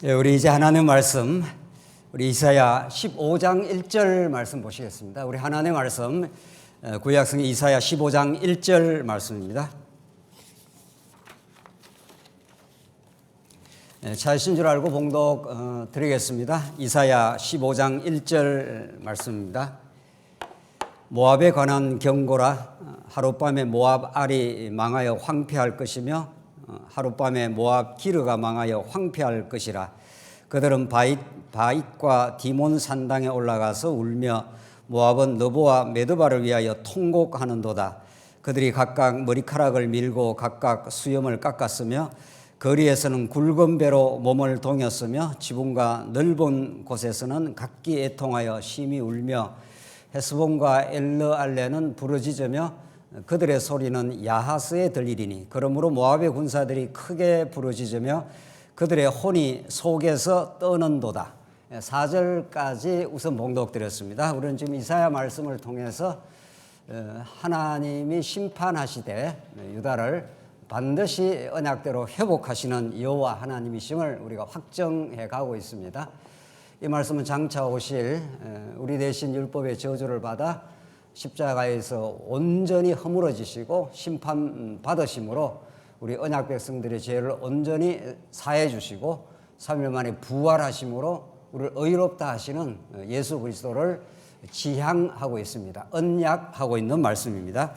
예, 우리 이제 하나님 말씀, 우리 이사야 15장 1절 말씀 보시겠습니다. 우리 하나님 말씀, 구약성경 이사야 15장 1절 말씀입니다. 찾으신 줄 알고 봉독 드리겠습니다. 이사야 15장 1절 말씀입니다. 모압에 관한 경고라. 하룻밤에 모압 알이 망하여 황폐할 것이며 하룻밤에 모압 기르가 망하여 황폐할 것이라. 그들은 바잇과 디몬 산당에 올라가서 울며 모압은 느보와 메드바를 위하여 통곡하는도다. 그들이 각각 머리카락을 밀고 각각 수염을 깎았으며 거리에서는 굵은 배로 몸을 동였으며 지붕과 넓은 곳에서는 각기 애통하여 심히 울며 헤스본과 엘르알레는 부르짖으며 그들의 소리는 야하스에 들리리니 그러므로 모압의 군사들이 크게 부르짖으며 그들의 혼이 속에서 떠는도다. 4절까지 우선 봉독드렸습니다. 우리는 지금 이사야 말씀을 통해서 하나님이 심판하시되 유다를 반드시 언약대로 회복하시는 여호와 하나님이심을 우리가 확정해 가고 있습니다. 이 말씀은 장차 오실 우리 대신 율법의 저주를 받아 십자가에서 온전히 허물어지시고 심판받으심으로 우리 언약 백성들의 죄를 온전히 사해 주시고 3일 만에 부활하심으로 우리를 의롭다 하시는 예수 그리스도를 지향하고 있습니다. 언약하고 있는 말씀입니다.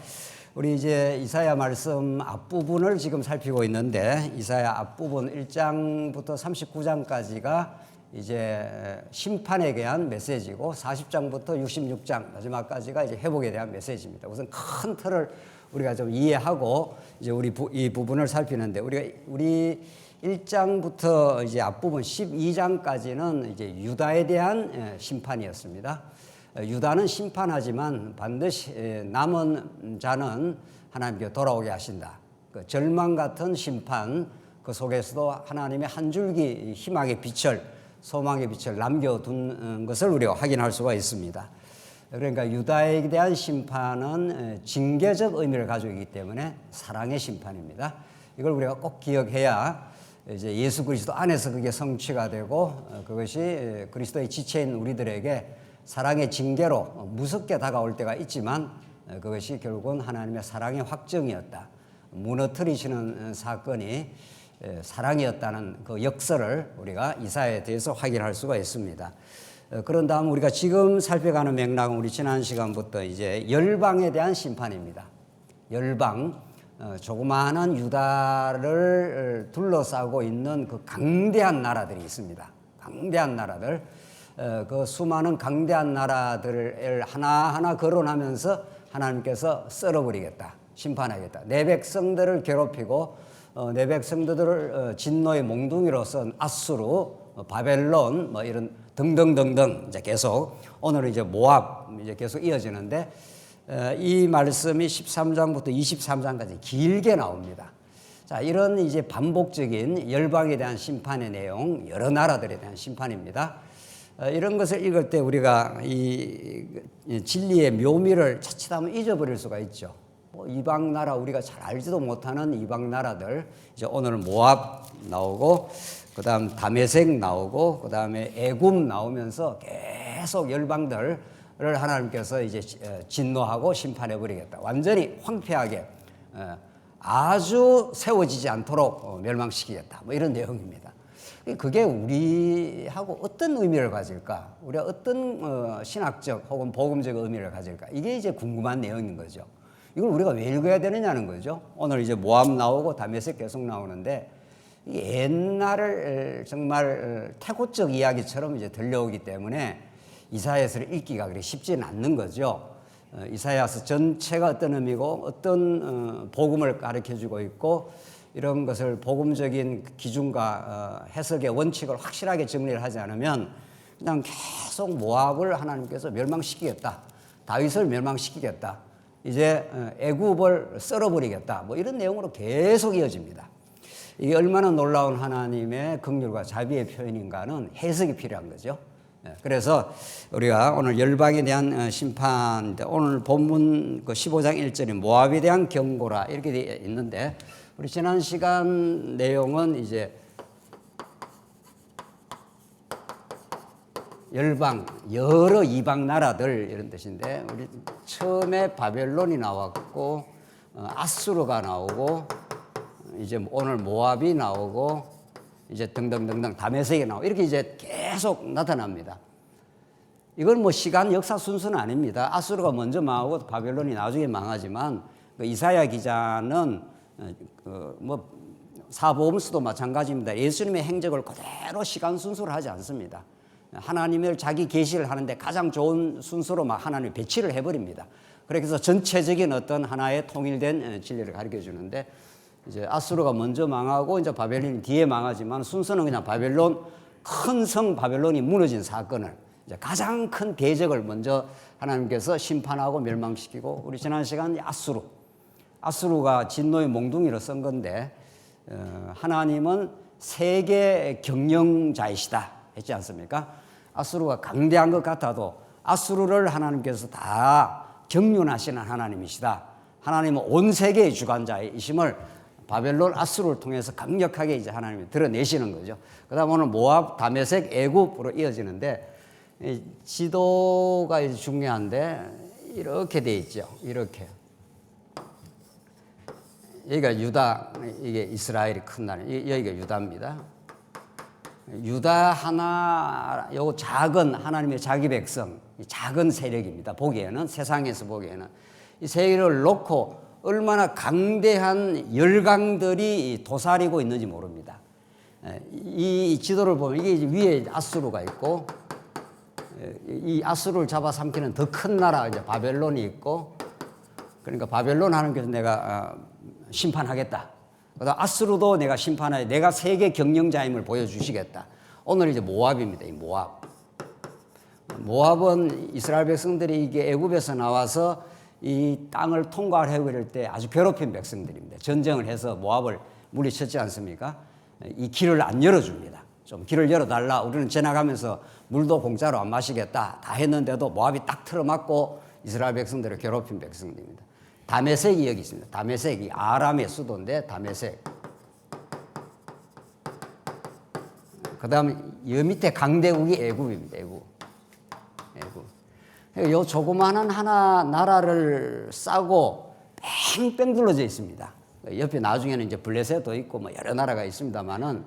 우리 이제 이사야 말씀 앞부분을 지금 살피고 있는데 이사야 앞부분 1장부터 39장까지가 이제 심판에 대한 메시지고 40장부터 66장 마지막까지가 이제 회복에 대한 메시지입니다. 우선 큰 틀을 우리가 좀 이해하고 이제 이 부분을 살피는데 우리 1장부터 이제 앞부분 12장까지는 이제 유다에 대한 심판이었습니다. 유다는 심판하지만 반드시 남은 자는 하나님께 돌아오게 하신다. 그 절망 같은 심판 그 속에서도 하나님의 한 줄기 희망의 빛을 소망의 빛을 남겨둔 것을 우리가 확인할 수가 있습니다. 그러니까 유다에 대한 심판은 징계적 의미를 가지고 있기 때문에 사랑의 심판입니다. 이걸 우리가 꼭 기억해야 이제 예수 그리스도 안에서 그게 성취가 되고 그것이 그리스도의 지체인 우리들에게 사랑의 징계로 무섭게 다가올 때가 있지만 그것이 결국은 하나님의 사랑의 확정이었다. 무너뜨리시는 사건이 사랑이었다는 그 역설을 우리가 이사야에 대해서 확인할 수가 있습니다. 그런 다음 우리가 지금 살펴가는 맥락은 우리 지난 시간부터 이제 열방에 대한 심판입니다. 열방, 조그마한 유다를 둘러싸고 있는 그 강대한 나라들이 있습니다. 강대한 나라들, 그 수많은 강대한 나라들을 하나하나 거론하면서 하나님께서 썰어버리겠다, 심판하겠다. 내 백성들을 괴롭히고 내 백성들을 진노의 몽둥이로서 아수르, 바벨론 뭐 이런 등등등등 이제 계속 오늘은 이제 모압 이제 계속 이어지는데 이 말씀이 13장부터 23장까지 길게 나옵니다. 자, 이런 이제 반복적인 열방에 대한 심판의 내용, 여러 나라들에 대한 심판입니다. 이런 것을 읽을 때 우리가 이 진리의 묘미를 자칫하면 잊어버릴 수가 있죠. 이방 나라 우리가 잘 알지도 못하는 이방 나라들 이제 오늘 모압 나오고 그다음 다메섹 나오고 그다음에 애굽 나오면서 계속 열방들을 하나님께서 이제 진노하고 심판해 버리겠다. 완전히 황폐하게 아주 세워지지 않도록 멸망시키겠다. 뭐 이런 내용입니다. 그게 우리하고 어떤 의미를 가질까? 우리가 어떤 신학적 혹은 복음적 의미를 가질까? 이게 이제 궁금한 내용인 거죠. 이걸 우리가 왜 읽어야 되느냐는 거죠. 오늘 이제 모압 나오고 다메섹 계속 나오는데 옛날을 정말 태고적 이야기처럼 이제 들려오기 때문에 이사야서를 읽기가 그리 쉽지는 않는 거죠. 이사야서 전체가 어떤 의미고 어떤 복음을 가르쳐주고 있고 이런 것을 복음적인 기준과 해석의 원칙을 확실하게 정리를 하지 않으면 그냥 계속 모압을 하나님께서 멸망시키겠다. 다윗을 멸망시키겠다. 이제 애굽을 썰어버리겠다. 뭐 이런 내용으로 계속 이어집니다. 이게 얼마나 놀라운 하나님의 긍휼과 자비의 표현인가는 해석이 필요한 거죠. 그래서 우리가 오늘 열방에 대한 심판인데 오늘 본문 그 15장 1절이 모압에 대한 경고라 이렇게 되어 있는데 우리 지난 시간 내용은 이제 열방, 여러 이방 나라들 이런 뜻인데 우리 처음에 바벨론이 나왔고 아수르가 나오고 이제 오늘 모압이 나오고 이제 등등등등 다메섹이 나오고 이렇게 이제 계속 나타납니다. 이건 뭐 시간 역사 순서는 아닙니다. 아수르가 먼저 망하고 바벨론이 나중에 망하지만 그 이사야 기자는 뭐 사복음서도 마찬가지입니다. 예수님의 행적을 그대로 시간 순서로 하지 않습니다. 하나님을 자기 계시를 하는데 가장 좋은 순서로 막 하나님이 배치를 해버립니다. 그래서 전체적인 어떤 하나의 통일된 진리를 가르쳐 주는데 이제 아수르가 먼저 망하고 이제 바벨론이 뒤에 망하지만 순서는 그냥 바벨론 큰 성 바벨론이 무너진 사건을 이제 가장 큰 대적을 먼저 하나님께서 심판하고 멸망시키고 우리 지난 시간 아수르가 진노의 몽둥이로 쓴 건데 하나님은 세계 경영자이시다 했지 않습니까? 아수르가 강대한 것 같아도 아수르를 하나님께서 다 경륜하시는 하나님이시다. 하나님은 온 세계의 주관자이심을 바벨론 아수르를 통해서 강력하게 이제 하나님이 드러내시는 거죠. 그다음 오늘 모압, 다메섹, 애굽으로 이어지는데 지도가 이제 중요한데 이렇게 돼 있죠. 이렇게. 여기가 유다, 이게 이스라엘이 큰 나라, 여기가 유다입니다. 유다 하나, 요거 작은 하나님의 자기 백성, 작은 세력입니다. 보기에는, 세상에서 보기에는. 이 세력을 놓고 얼마나 강대한 열강들이 도사리고 있는지 모릅니다. 이 지도를 보면 이게 위에 아수르가 있고, 이 아수르를 잡아삼키는 더 큰 나라, 이제 바벨론이 있고, 그러니까 바벨론 하나님께서 내가 심판하겠다. 그다음 아수르도 내가 심판하여 내가 세계 경영자임을 보여주시겠다. 오늘 이제 모압입니다. 이 모압은 이스라엘 백성들이 이게 애굽에서 나와서 이 땅을 통과하려고 그럴 때 아주 괴롭힌 백성들입니다. 전쟁을 해서 모압을 물리쳤지 않습니까? 이 길을 안 열어줍니다. 좀 길을 열어달라. 우리는 지나가면서 물도 공짜로 안 마시겠다. 다 했는데도 모압이 딱 틀어막고 이스라엘 백성들을 괴롭힌 백성들입니다. 다메섹이 여기 있습니다. 다메섹이 아람의 수도인데 다메섹. 그 다음 여 밑에 강대국이 애굽입니다. 애굽. 요 조그마한 하나 나라를 싸고 뺑뺑 둘러져 있습니다. 옆에 나중에는 이제 블레셋도 있고 뭐 여러 나라가 있습니다만은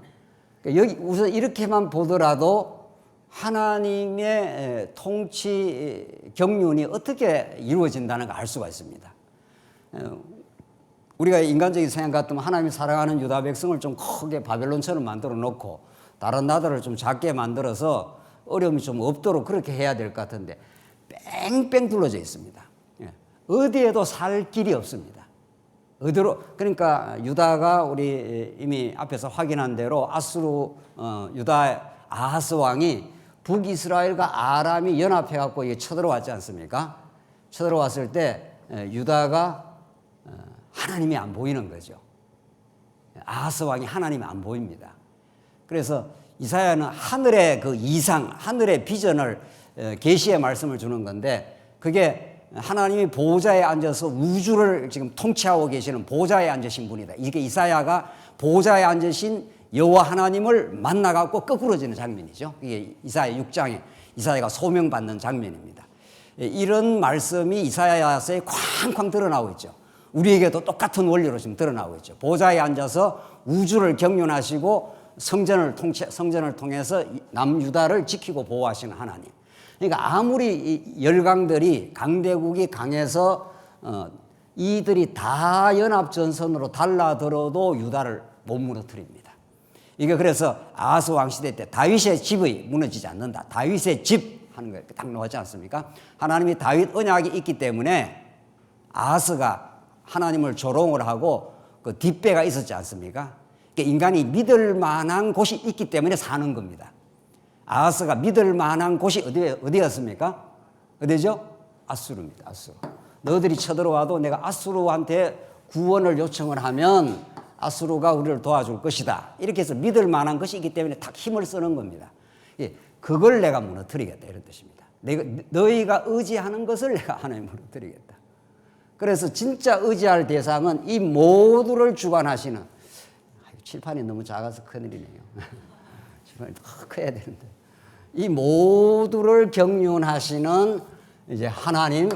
여기 우선 이렇게만 보더라도 하나님의 통치 경륜이 어떻게 이루어진다는 걸 알 수가 있습니다. 우리가 인간적인 생각 같으면 하나님이 사랑하는 유다 백성을 좀 크게 바벨론처럼 만들어 놓고 다른 나라를 좀 작게 만들어서 어려움이 좀 없도록 그렇게 해야 될 것 같은데 뺑뺑 둘러져 있습니다. 어디에도 살 길이 없습니다. 어디로, 그러니까 유다가 우리 이미 앞에서 확인한 대로 유다 아하스 왕이 북이스라엘과 아람이 연합해갖고 쳐들어왔지 않습니까? 쳐들어왔을 때 유다가 하나님이 안 보이는 거죠. 아하스 왕이 하나님이 안 보입니다. 그래서 이사야는 하늘의 그 이상, 하늘의 비전을 계시의 말씀을 주는 건데 그게 하나님이 보좌에 앉아서 우주를 지금 통치하고 계시는 보좌에 앉으신 분이다. 이게 이사야가 보좌에 앉으신 여호와 하나님을 만나갖고 거꾸러지는 장면이죠. 이게 이사야 6장에 이사야가 소명받는 장면입니다. 이런 말씀이 이사야서에 쾅쾅 드러나고 있죠. 우리에게도 똑같은 원리로 지금 드러나고 있죠. 보좌에 앉아서 우주를 경륜하시고 성전을 통해서 남유다를 지키고 보호하시는 하나님. 그러니까 아무리 열강들이 강대국이 강해서 이들이 다 연합전선으로 달라들어도 유다를 못 무너뜨립니다. 이게 그래서 아하스 왕 시대 때 다윗의 집이 무너지지 않는다. 다윗의 집 하는 거에 딱 나오지 않습니까? 하나님이 다윗 언약이 있기 때문에 아하스가 하나님을 조롱을 하고 그 뒷배가 있었지 않습니까? 그러니까 인간이 믿을 만한 곳이 있기 때문에 사는 겁니다. 아하스가 믿을 만한 곳이 어디였습니까? 어디죠? 아수르입니다. 아수르. 너희들이 쳐들어와도 내가 아수르한테 구원을 요청을 하면 아수르가 우리를 도와줄 것이다. 이렇게 해서 믿을 만한 것이 있기 때문에 탁 힘을 쓰는 겁니다. 예, 그걸 내가 무너뜨리겠다 이런 뜻입니다. 너희가 의지하는 것을 내가 하나님 무너뜨리겠다. 그래서 진짜 의지할 대상은 이 모두를 주관하시는, 칠판이 너무 작아서 큰일이네요. 칠판이 더 커야 되는데 이 모두를 경륜하시는 이제 하나님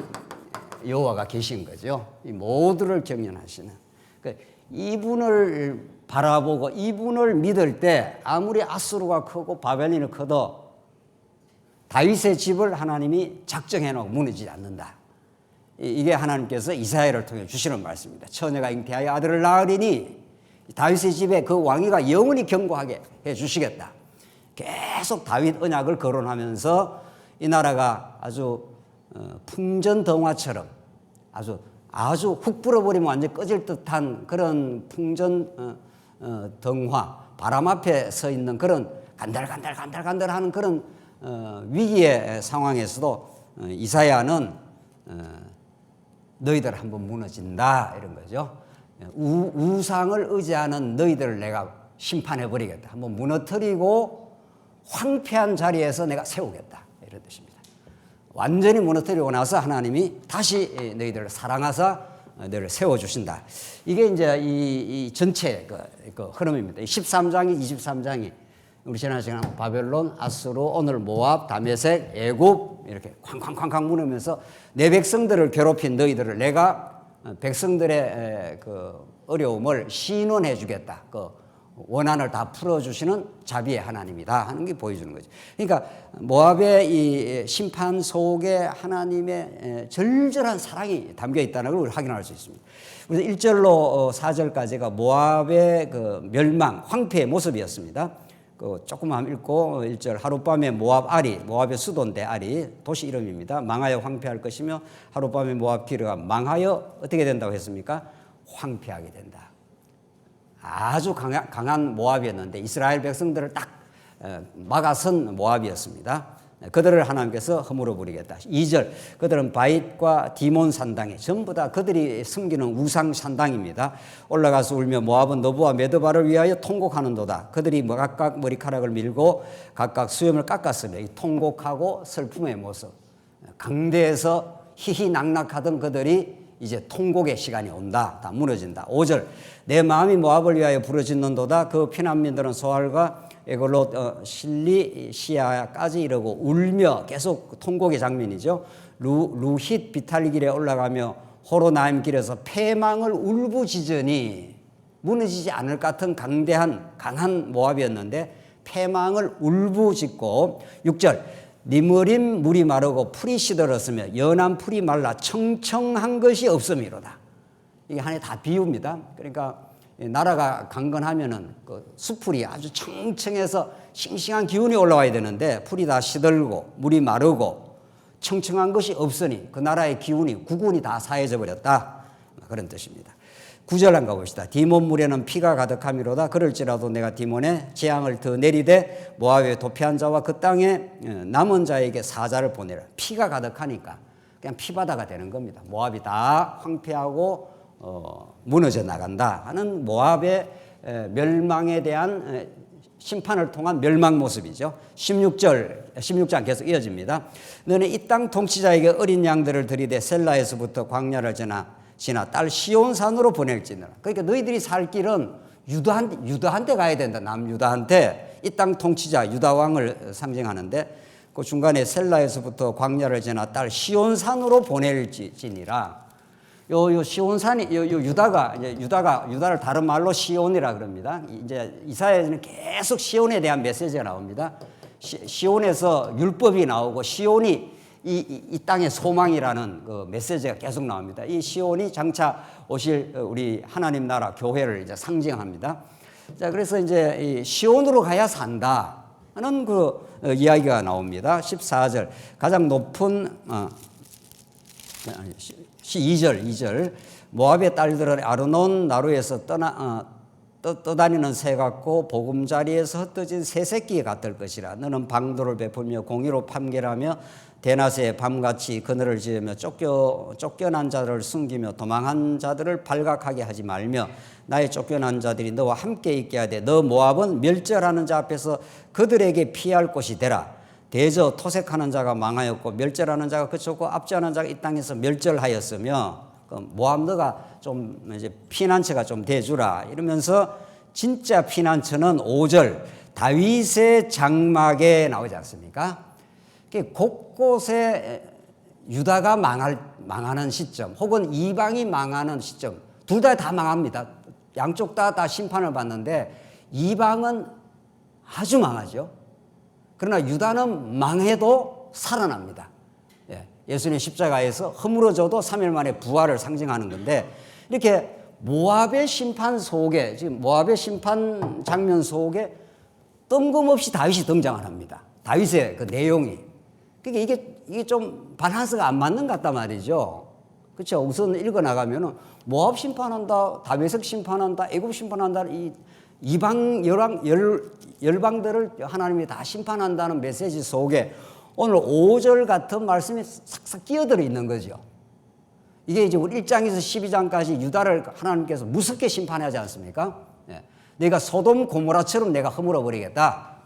여호와가 계신 거죠. 이 모두를 경륜하시는. 그러니까 이분을 바라보고 이분을 믿을 때 아무리 아수르가 크고 바벨론이 커도 다윗의 집을 하나님이 작정해 놓고 무너지지 않는다. 이게 하나님께서 이사야를 통해 주시는 말씀입니다. 처녀가 잉태하여 아들을 낳으리니 다윗의 집에 그 왕위가 영원히 견고하게 해 주시겠다. 계속 다윗 언약을 거론하면서 이 나라가 아주 풍전등화처럼 아주 훅 불어버리면 완전 꺼질 듯한 그런 풍전등화, 바람 앞에 서 있는 그런 간달간달하는 그런 위기의 상황에서도 이사야는 너희들 한번 무너진다 이런 거죠. 우상을 의지하는 너희들을 내가 심판해버리겠다. 한번 무너뜨리고 황폐한 자리에서 내가 세우겠다 이런 뜻입니다. 완전히 무너뜨리고 나서 하나님이 다시 너희들을 사랑하사 너희를 세워주신다. 이게 이제 이 전체 그 흐름입니다. 13장이 23장이 우리 지난 시간 바벨론, 아수르, 오늘 모압, 다메섹, 애굽 이렇게 쾅쾅쾅쾅 무너면서 내 백성들을 괴롭힌 너희들을 내가 백성들의 그 어려움을 신원해 주겠다. 그 원한을 다 풀어주시는 자비의 하나님이다 하는 게 보여주는 거죠. 그러니까 모압의 이 심판 속에 하나님의 절절한 사랑이 담겨 있다는 걸 확인할 수 있습니다. 그래서 1절로 4절까지가 모압의 그 멸망, 황폐의 모습이었습니다. 그 조금만 읽고 1절 하룻밤에 모압 아리, 모압의 수도인데 아리 도시 이름입니다. 망하여 황폐할 것이며 하룻밤에 모압 기르가 망하여 어떻게 된다고 했습니까? 황폐하게 된다. 아주 강한 모압이었는데 이스라엘 백성들을 딱 막아선 모압이었습니다. 그들을 하나님께서 허물어 버리겠다. 2절 그들은 바잇과 디몬 산당에 전부 다 그들이 섬기는 우상 산당입니다. 올라가서 울며 모압은 너부와 메드바를 위하여 통곡하는도다. 그들이 각각 머리카락을 밀고 각각 수염을 깎았으며 이 통곡하고 슬픔의 모습, 강대에서 희희낙낙하던 그들이 이제 통곡의 시간이 온다. 다 무너진다. 5절 내 마음이 모압을 위하여 부르짖는도다. 그 피난민들은 소알과 에글롯 실리시아까지 이르고 울며 계속 통곡의 장면이죠. 루힛 비탈길에 올라가며 호로나임 길에서 패망을 울부짖으니 무너지지 않을 것 같은 강한 모압이었는데 패망을 울부짖고 6절 니므림 물이 마르고 풀이 시들었으며 연한 풀이 말라 청청한 것이 없음이로다. 이게 하나의 다 비유입니다. 그러니까 나라가 강건하면은 그 수풀이 아주 청청해서 싱싱한 기운이 올라와야 되는데 풀이 다 시들고 물이 마르고 청청한 것이 없으니 그 나라의 기운이 구군이 다 사해져 버렸다. 그런 뜻입니다. 9절 한번 가봅시다. 디몬 물에는 피가 가득함이로다. 그럴지라도 내가 디몬에 재앙을 더 내리되 모압의 도피한 자와 그 땅에 남은 자에게 사자를 보내라. 피가 가득하니까 그냥 피바다가 되는 겁니다. 모압이 다 황폐하고 무너져 나간다 하는 모압의 멸망에 대한 심판을 통한 멸망 모습이죠. 16장 계속 이어집니다. 너는 이 땅 통치자에게 어린 양들을 들이대 셀라에서부터 광야를 지나 딸 시온산으로 보낼지니라. 그러니까 너희들이 살 길은 유다한테 가야 된다. 남유다한테 이 땅 통치자 유다왕을 상징하는데 그 중간에 셀라에서부터 광야를 지나 딸 시온산으로 보낼지니라. 요 시온산이 유다를 다른 말로 시온이라 그럽니다. 이제 이사야에는 계속 시온에 대한 메시지가 나옵니다. 시온에서 율법이 나오고 시온이 이 땅의 소망이라는 그 메시지가 계속 나옵니다. 이 시온이 장차 오실 우리 하나님 나라 교회를 이제 상징합니다. 자, 그래서 이제 이 시온으로 가야 산다 하는 그 이야기가 나옵니다. 14절 가장 높은 2절 모압의 딸들은 아르논 나루에서 떠다니는 새 같고 보금자리에서 흩어진 새 새끼에 같을 것이라. 너는 방도를 베풀며 공의로 판결하며 대낮에 밤같이 그늘을 지으며 쫓겨난 자들을 숨기며 도망한 자들을 발각하게 하지 말며 나의 쫓겨난 자들이 너와 함께 있게 하되 너 모압은 멸절하는 자 앞에서 그들에게 피할 곳이 되라. 대저 토색하는 자가 망하였고 멸절하는 자가 그쳤고 압제하는 자가 이 땅에서 멸절하였으며 모압 너가 좀 이제 피난처가 좀 돼주라 이러면서 진짜 피난처는 5절 다윗의 장막에 나오지 않습니까? 곳곳에 유다가 망하는 시점 혹은 이방이 망하는 시점 둘 다 망합니다. 양쪽 다 심판을 받는데 이방은 아주 망하죠. 그러나 유다는 망해도 살아납니다. 예수님 십자가에서 허물어져도 3일 만에 부활을 상징하는 건데 이렇게 모압의 심판 속에 지금 모압의 심판 장면 속에 뜬금없이 다윗이 등장을 합니다. 다윗의 그 내용이 그러니까 이게 좀 밸런스가 안 맞는 것 같단 말이죠. 그렇죠? 우선 읽어 나가면은 모압 심판한다, 다메섹 심판한다, 애굽 심판한다, 이 이방 열방들을 하나님이 다 심판한다는 메시지 속에 오늘 5절 같은 말씀이 싹싹 끼어들어 있는 거죠. 이게 이제 우리 1장에서 12장까지 유다를 하나님께서 무섭게 심판하지 않습니까? 너희가 소돔 고모라처럼 내가 허물어 버리겠다.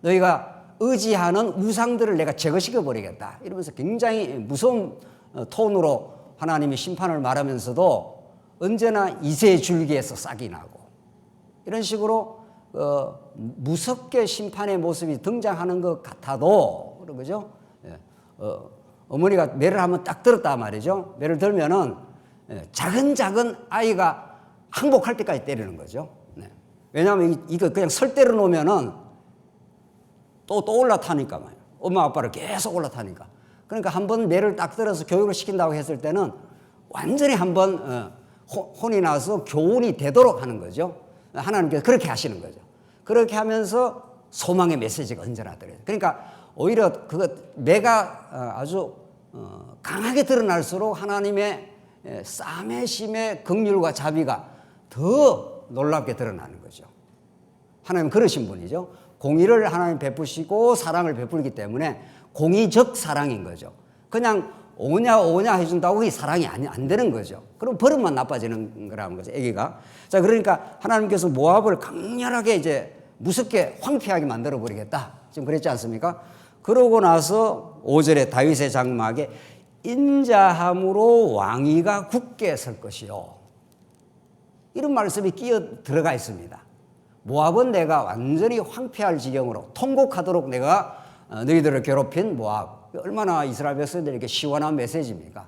너희가 의지하는 우상들을 내가 제거시켜 버리겠다. 이러면서 굉장히 무서운 톤으로 하나님이 심판을 말하면서도 언제나 이새의 줄기에서 싹이 나고 이런 식으로 무섭게 심판의 모습이 등장하는 것 같아도 그죠? 어머니가 매를 한번 딱 들었다 말이죠. 매를 들면은 작은 아이가 항복할 때까지 때리는 거죠. 왜냐하면 이거 그냥 설 때려 놓으면은 또 올라타니까 말이에요. 엄마 아빠를 계속 올라타니까. 그러니까 한번 매를 딱 들어서 교육을 시킨다고 했을 때는 완전히 한번 혼이 나서 교훈이 되도록 하는 거죠. 하나님께서 그렇게 하시는 거죠. 그렇게 하면서 소망의 메시지가 언제나 들어요. 그러니까 오히려 매가 아주 강하게 드러날수록 하나님의 싸매심의 긍휼과 자비가 더 놀랍게 드러나는 거죠. 하나님은 그러신 분이죠. 공의를 하나님 베푸시고 사랑을 베풀기 때문에 공의적 사랑인 거죠. 그냥 오냐 해준다고 이 사랑이 안 되는 거죠. 그럼 버릇만 나빠지는 거라는 거죠, 애기가. 자, 그러니까 하나님께서 모압을 강렬하게 이제 무섭게 황폐하게 만들어 버리겠다. 지금 그랬지 않습니까? 그러고 나서 5절에 다윗의 장막에 인자함으로 왕위가 굳게 설 것이요. 이런 말씀이 끼어 들어가 있습니다. 모압은 내가 완전히 황폐할 지경으로 통곡하도록 내가 너희들을 괴롭힌 모압. 얼마나 이스라엘 백성들에게 시원한 메시지입니까?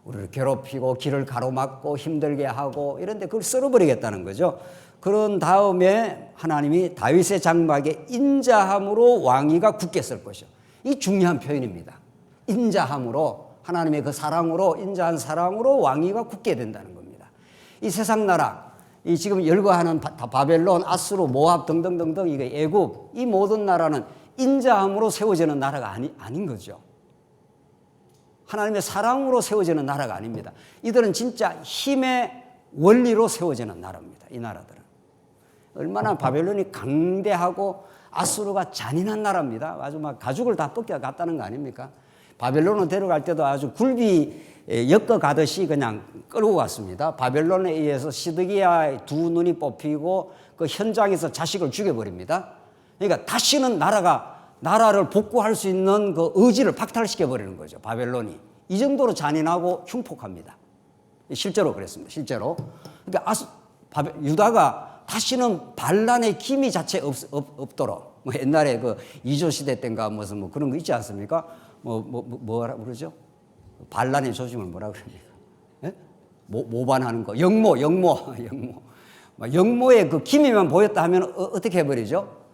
우리를 괴롭히고 길을 가로막고 힘들게 하고 이런데 그걸 썰어버리겠다는 거죠. 그런 다음에 하나님이 다윗의 장막에 인자함으로 왕위가 굳게 설 것이요. 이 중요한 표현입니다. 인자함으로 하나님의 그 사랑으로 인자한 사랑으로 왕위가 굳게 된다는 겁니다. 이 세상 나라 이 지금 열거하는 바벨론, 아수르, 모압 등등등등 이게 애굽 이 모든 나라는 인자함으로 세워지는 나라가 아닌 거죠. 하나님의 사랑으로 세워지는 나라가 아닙니다. 이들은 진짜 힘의 원리로 세워지는 나라입니다. 이 나라들은. 얼마나 바벨론이 강대하고 아수르가 잔인한 나라입니다. 아주 막 가죽을 다 벗겨갔다는 거 아닙니까? 바벨론을 데려갈 때도 아주 굴비 엮어가듯이 그냥 끌고 갔습니다. 바벨론에 의해서 시드기야의 두 눈이 뽑히고 그 현장에서 자식을 죽여버립니다. 그러니까 다시는 나라를 복구할 수 있는 그 의지를 박탈시켜 버리는 거죠. 바벨론이 이 정도로 잔인하고 흉폭합니다. 실제로 그랬습니다. 실제로. 그러니까 유다가 다시는 반란의 기미 자체 없도록 뭐 옛날에 그 이조 시대 때인가 무슨 뭐 그런 거 있지 않습니까? 뭐라 그러죠? 반란의 조짐을 뭐라 그럽니까? 예? 모반하는 거, 영모의 그 기미만 보였다 하면 어떻게 해버리죠?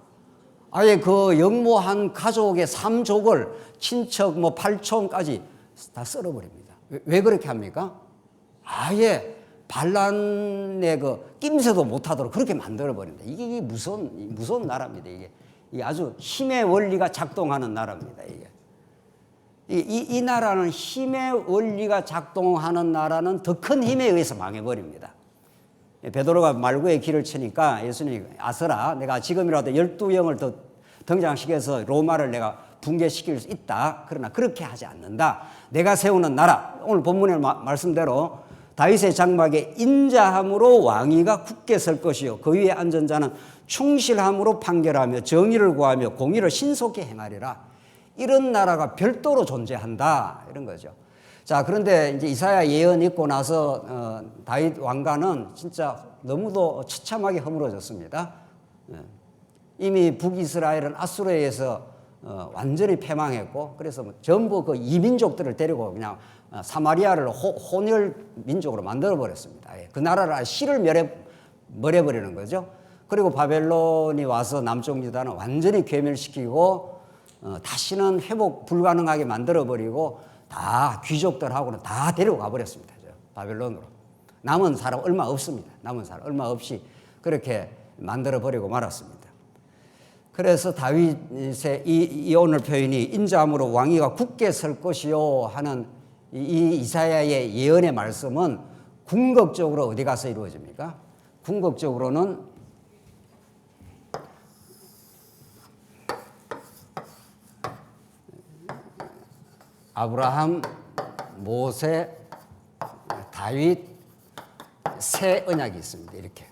아예 그 영모한 가족의 3족을 친척 뭐 8촌까지 다 썰어버립니다. 왜 그렇게 합니까? 아예 반란의 그 낌새도 못하도록 그렇게 만들어버립니다. 이게 무서운 나라입니다. 이게 아주 힘의 원리가 작동하는 나라입니다. 이 나라는 힘의 원리가 작동하는 나라는 더 큰 힘에 의해서 망해버립니다. 베드로가 말구의 길을 치니까 예수님이 아서라 내가 지금이라도 12영을 더 등장시켜서 로마를 내가 붕괴시킬 수 있다. 그러나 그렇게 하지 않는다. 내가 세우는 나라 오늘 본문의 말씀대로 다윗의 장막에 인자함으로 왕위가 굳게 설 것이요 그 위에 앉은 자는 충실함으로 판결하며 정의를 구하며 공의를 신속히 행하리라. 이런 나라가 별도로 존재한다. 이런 거죠. 자, 그런데 이제 이사야 예언 읽고 나서 다윗 왕가는 진짜 너무도 처참하게 허물어졌습니다. 이미 북이스라엘은 아수르에 의해서 완전히 패망했고, 그래서 뭐 전부 그 이민족들을 데리고 그냥 사마리아를 혼혈 민족으로 만들어 버렸습니다. 그 나라를 씨를 멸해버리는 거죠. 그리고 바벨론이 와서 남쪽 유다는 완전히 괴멸시키고 다시는 회복 불가능하게 만들어 버리고 다 귀족들하고는 다 데리고 가버렸습니다. 바벨론으로. 남은 사람 얼마 없습니다. 남은 사람 얼마 없이 그렇게 만들어 버리고 말았습니다. 그래서 다윗의 이 오늘 표현이 인자함으로 왕위가 굳게 설 것이요 하는 이 이사야의 예언의 말씀은 궁극적으로 어디 가서 이루어집니까? 궁극적으로는 아브라함, 모세, 다윗 세 언약이 있습니다. 이렇게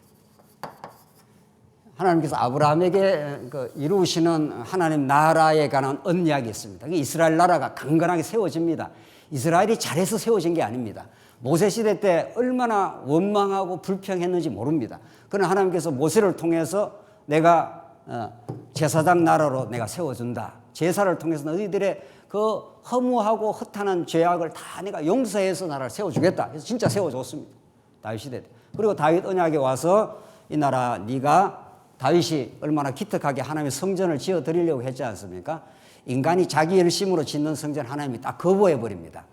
하나님께서 아브라함에게 이루시는 하나님 나라에 관한 언약이 있습니다. 이스라엘 나라가 강건하게 세워집니다. 이스라엘이 잘해서 세워진 게 아닙니다. 모세 시대 때 얼마나 원망하고 불평했는지 모릅니다. 그러나 하나님께서 모세를 통해서 내가 제사장 나라로 내가 세워준다. 제사를 통해서 너희들의 그 허무하고 허탄한 죄악을 다 내가 용서해서 나라를 세워주겠다. 그래서 진짜 세워줬습니다. 다윗 시대 때. 그리고 다윗 언약에 와서 이 나라 네가 다윗이 얼마나 기특하게 하나님의 성전을 지어 드리려고 했지 않습니까? 인간이 자기 열심으로 짓는 성전 하나님이 딱 거부해 버립니다.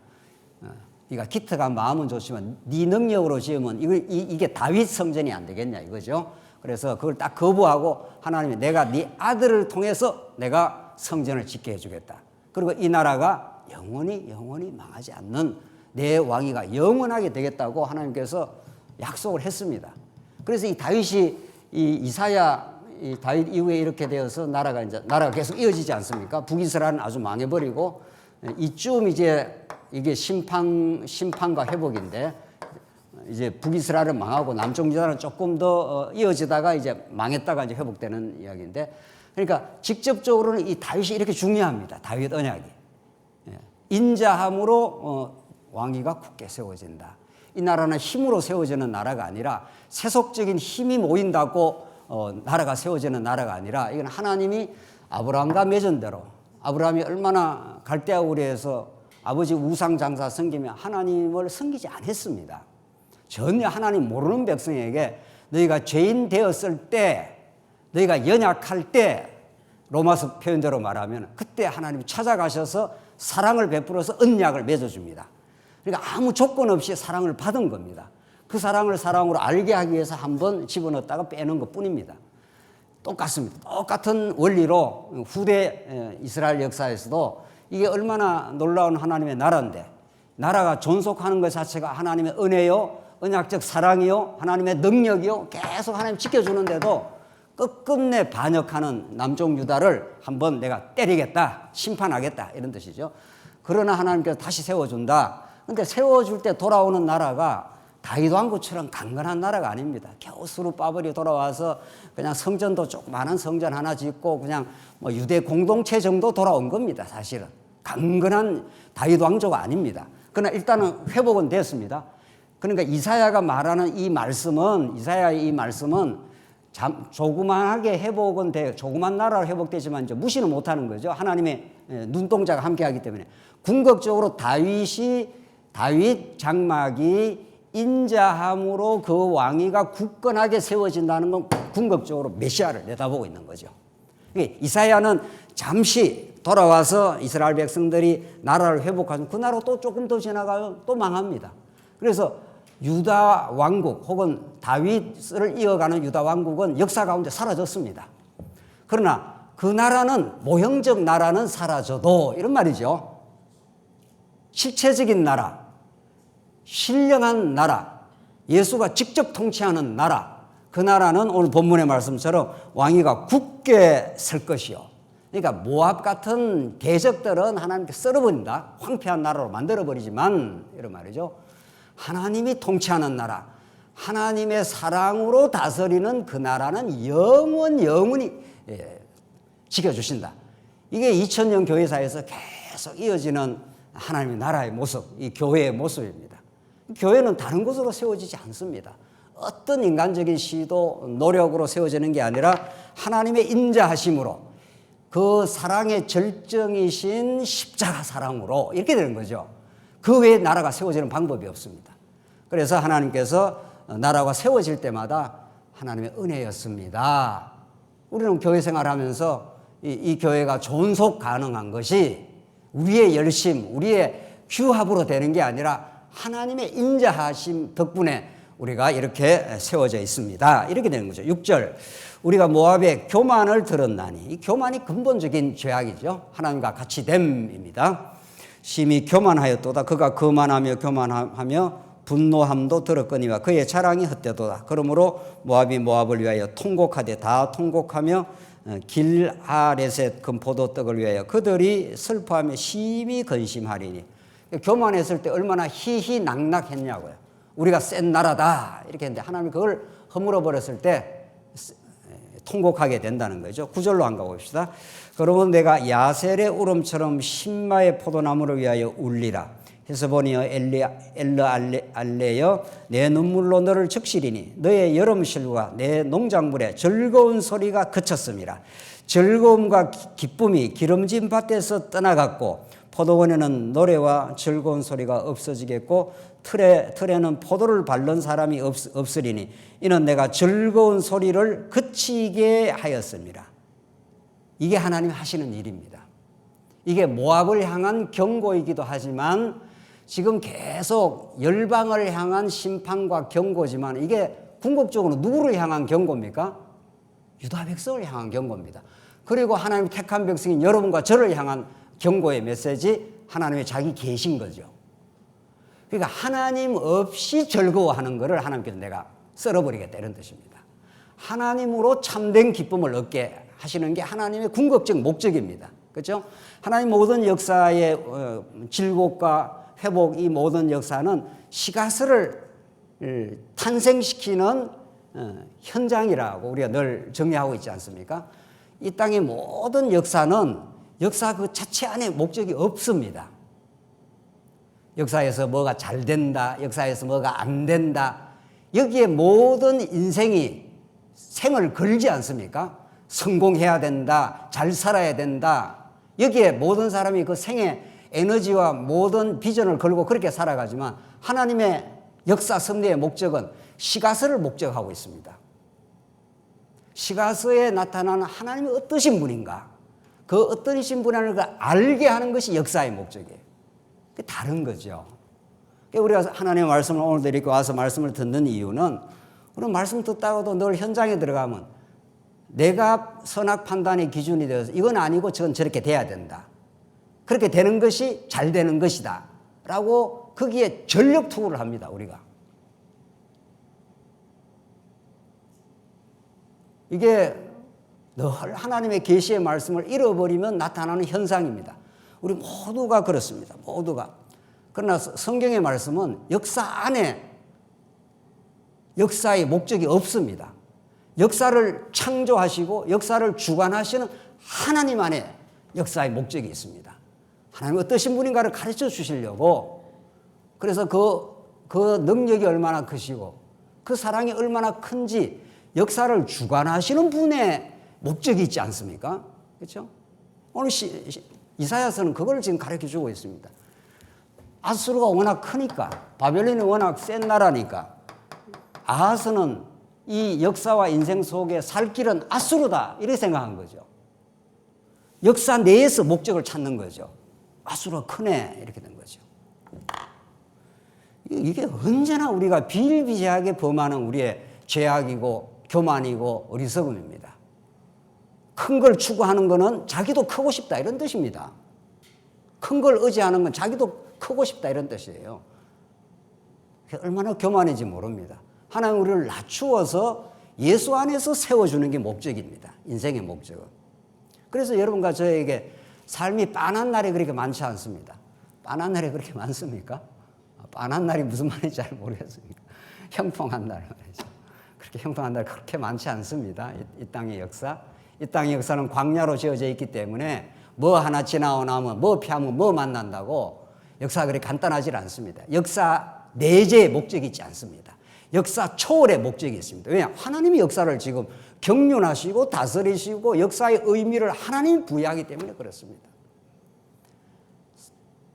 그러니까 기특한 마음은 좋지만 네 능력으로 지으면 이게 다윗 성전이 안 되겠냐 이거죠. 그래서 그걸 딱 거부하고 하나님이 내가 네 아들을 통해서 내가 성전을 짓게 해주겠다. 그리고 이 나라가 영원히 망하지 않는 내 왕위가 영원하게 되겠다고 하나님께서 약속을 했습니다. 그래서 이 다윗이 이 다윗 이후에 이렇게 되어서 나라가 계속 이어지지 않습니까? 북이스라엘은 아주 망해버리고 이쯤 이제 이게 심판과 회복인데 이제 북이스라엘은 망하고 남쪽 유다는 조금 더 이어지다가 이제 망했다가 이제 회복되는 이야기인데, 그러니까 직접적으로는 이 다윗이 이렇게 중요합니다. 다윗 언약이 인자함으로 왕위가 굳게 세워진다. 이 나라는 힘으로 세워지는 나라가 아니라 세속적인 힘이 모인다고 나라가 세워지는 나라가 아니라 이건 하나님이 아브라함과 맺은 대로, 아브라함이 얼마나 갈대아 우리에서 아버지 우상 장사 섬기며 하나님을 섬기지 않았습니다. 전혀 하나님 모르는 백성에게 너희가 죄인 되었을 때, 너희가 연약할 때, 로마서 표현대로 말하면 그때 하나님이 찾아가셔서 사랑을 베풀어서 언약을 맺어줍니다. 그러니까 아무 조건 없이 사랑을 받은 겁니다. 그 사랑을 사랑으로 알게 하기 위해서 한번 집어넣었다가 빼는 것 뿐입니다. 똑같습니다. 똑같은 원리로 후대 이스라엘 역사에서도 이게 얼마나 놀라운 하나님의 나라인데, 나라가 존속하는 것 자체가 하나님의 은혜요, 언약적 사랑이요, 하나님의 능력이요, 계속 하나님 지켜주는데도 끝끝내 반역하는 남쪽 유다를 한번 내가 때리겠다, 심판하겠다 이런 뜻이죠. 그러나 하나님께서 다시 세워준다. 근데 세워줄 때 돌아오는 나라가 다윗 왕국처럼 강건한 나라가 아닙니다. 겨우 수르 바벨이 돌아와서 그냥 성전도 조그마한 성전 하나 짓고 그냥 뭐 유대 공동체 정도 돌아온 겁니다. 사실은 강건한 다윗 왕조가 아닙니다. 그러나 일단은 회복은 됐습니다. 그러니까 이사야가 말하는 이사야의 이 말씀은 조그만하게 회복은 돼요. 조그만 나라로 회복되지만 이제 무시는 못하는 거죠. 하나님의 눈동자가 함께하기 때문에 궁극적으로 다윗 장막이 인자함으로 그 왕위가 굳건하게 세워진다는 건 궁극적으로 메시아를 내다보고 있는 거죠. 이사야는 잠시 돌아와서 이스라엘 백성들이 나라를 회복하면 그 나라 또 조금 더 지나가면 또 망합니다. 그래서 유다 왕국 혹은 다윗을 이어가는 유다 왕국은 역사 가운데 사라졌습니다. 그러나 그 나라는, 모형적 나라는 사라져도, 이런 말이죠, 실체적인 나라, 신령한 나라, 예수가 직접 통치하는 나라, 그 나라는 오늘 본문의 말씀처럼 왕위가 굳게 설 것이요. 그러니까 모압 같은 대적들은 하나님께 썰어버린다, 황폐한 나라로 만들어버리지만, 이런 말이죠, 하나님이 통치하는 나라, 하나님의 사랑으로 다스리는 그 나라는 영원히 지켜주신다. 이게 2000년 교회사에서 계속 이어지는 하나님의 나라의 모습, 이 교회의 모습입니다. 교회는 다른 곳으로 세워지지 않습니다. 어떤 인간적인 시도 노력으로 세워지는 게 아니라 하나님의 인자하심으로 그 사랑의 절정이신 십자가 사랑으로 이렇게 되는 거죠. 그 외에 나라가 세워지는 방법이 없습니다. 그래서 하나님께서 나라가 세워질 때마다 하나님의 은혜였습니다. 우리는 교회 생활하면서 이 교회가 존속 가능한 것이 우리의 열심, 우리의 규합으로 되는 게 아니라 하나님의 인자하심 덕분에 우리가 이렇게 세워져 있습니다. 이렇게 되는 거죠. 6절, 우리가 모압의 교만을 들었나니. 이 교만이 근본적인 죄악이죠. 하나님과 같이 됨입니다. 심히 교만하였도다. 그가 거만하며 교만하며 분노함도 들었거니와 그의 자랑이 헛되도다. 그러므로 모압이 모압을 위하여 통곡하되 다 통곡하며 길아렛의 금포도떡을 위하여 그들이 슬퍼하며 심히 근심하리니. 교만했을 때 얼마나 희희낙낙했냐고요. 우리가 센 나라다 이렇게 했는데 하나님이 그걸 허물어 버렸을 때 통곡하게 된다는 거죠. 9절로 한가 봅시다. 그러면 내가 야셀의 울음처럼 신마의 포도나무를 위하여 울리라. 헤스본이여 엘르알레여 내 눈물로 너를 적시리니 너의 여름실과 내 농작물에 즐거운 소리가 그쳤습니다. 즐거움과 기쁨이 기름진 밭에서 떠나갔고 포도원에는 노래와 즐거운 소리가 없어지겠고 틀에는 포도를 밟는 사람이 없으리니 이는 내가 즐거운 소리를 그치게 하였습니다. 이게 하나님이 하시는 일입니다. 이게 모압을 향한 경고이기도 하지만 지금 계속 열방을 향한 심판과 경고지만 이게 궁극적으로 누구를 향한 경고입니까? 유다 백성을 향한 경고입니다. 그리고 하나님 택한 백성인 여러분과 저를 향한 경고의 메시지, 하나님의 자기 계신 거죠. 그러니까 하나님 없이 즐거워하는 것을 하나님께서 내가 썰어버리겠다 이런 뜻입니다. 하나님으로 참된 기쁨을 얻게 하시는 게 하나님의 궁극적 목적입니다. 그렇죠? 하나님 모든 역사의 질곡과 회복, 이 모든 역사는 시가스를 탄생시키는 현장이라고 우리가 늘 정리하고 있지 않습니까? 이 땅의 모든 역사는 역사 그 자체 안에 목적이 없습니다. 역사에서 뭐가 잘 된다, 역사에서 뭐가 안 된다, 여기에 모든 인생이 생을 걸지 않습니까? 성공해야 된다, 잘 살아야 된다, 여기에 모든 사람이 그 생의 에너지와 모든 비전을 걸고 그렇게 살아가지만 하나님의 역사 섭리의 목적은 시가서를 목적하고 있습니다. 시가서에 나타나는 하나님이 어떠신 분인가, 그 어떠신 분이라는 걸 알게 하는 것이 역사의 목적이에요. 그게 다른 거죠. 우리가 하나님의 말씀을 오늘도 이렇게 와서 말씀을 듣는 이유는 우리는 말씀 듣다가도 늘 현장에 들어가면 내가 선악 판단의 기준이 되어서 이건 아니고 저건 저렇게 돼야 된다, 그렇게 되는 것이 잘 되는 것이다 라고 거기에 전력 투구를 합니다. 우리가 이게 늘 하나님의 계시의 말씀을 잃어버리면 나타나는 현상입니다. 우리 모두가 그렇습니다. 모두가. 그러나 성경의 말씀은 역사 안에 역사의 목적이 없습니다. 역사를 창조하시고 역사를 주관하시는 하나님 안에 역사의 목적이 있습니다. 하나님 어떠신 분인가를 가르쳐 주시려고, 그래서 그 능력이 얼마나 크시고 그 사랑이 얼마나 큰지 역사를 주관하시는 분의 목적이 있지 않습니까? 그렇죠? 오늘 이사야서는 그걸 지금 가르쳐 주고 있습니다. 아수르가 워낙 크니까, 바벨론이 워낙 센 나라니까 아하스는 이 역사와 인생 속에 살 길은 아수르다 이렇게 생각한 거죠. 역사 내에서 목적을 찾는 거죠. 아수르가 크네 이렇게 된 거죠. 이게 언제나 우리가 비일비재하게 범하는 우리의 죄악이고 교만이고 어리석음입니다. 큰 걸 추구하는 것은 자기도 크고 싶다 이런 뜻입니다. 큰 걸 의지하는 건 자기도 크고 싶다 이런 뜻이에요. 얼마나 교만인지 모릅니다. 하나님 우리를 낮추어서 예수 안에서 세워주는 게 목적입니다. 인생의 목적은. 그래서 여러분과 저에게 삶이 빤한 날이 그렇게 많지 않습니다. 빤한 날이 그렇게 많습니까? 빤한 날이 무슨 말인지 잘 모르겠습니다. 형통한 날 말이죠. 그렇게 형통한 날 그렇게 많지 않습니다. 이 땅의 역사. 이 땅의 역사는 광야로 지어져 있기 때문에 뭐 하나 지나고 나면 뭐 피하면 뭐 만난다고 역사가 그렇게 간단하지 않습니다. 역사 내재의 목적이 있지 않습니다. 역사 초월의 목적이 있습니다. 왜냐? 하나님이 역사를 지금 경륜하시고 다스리시고 역사의 의미를 하나님이 부여하기 때문에 그렇습니다.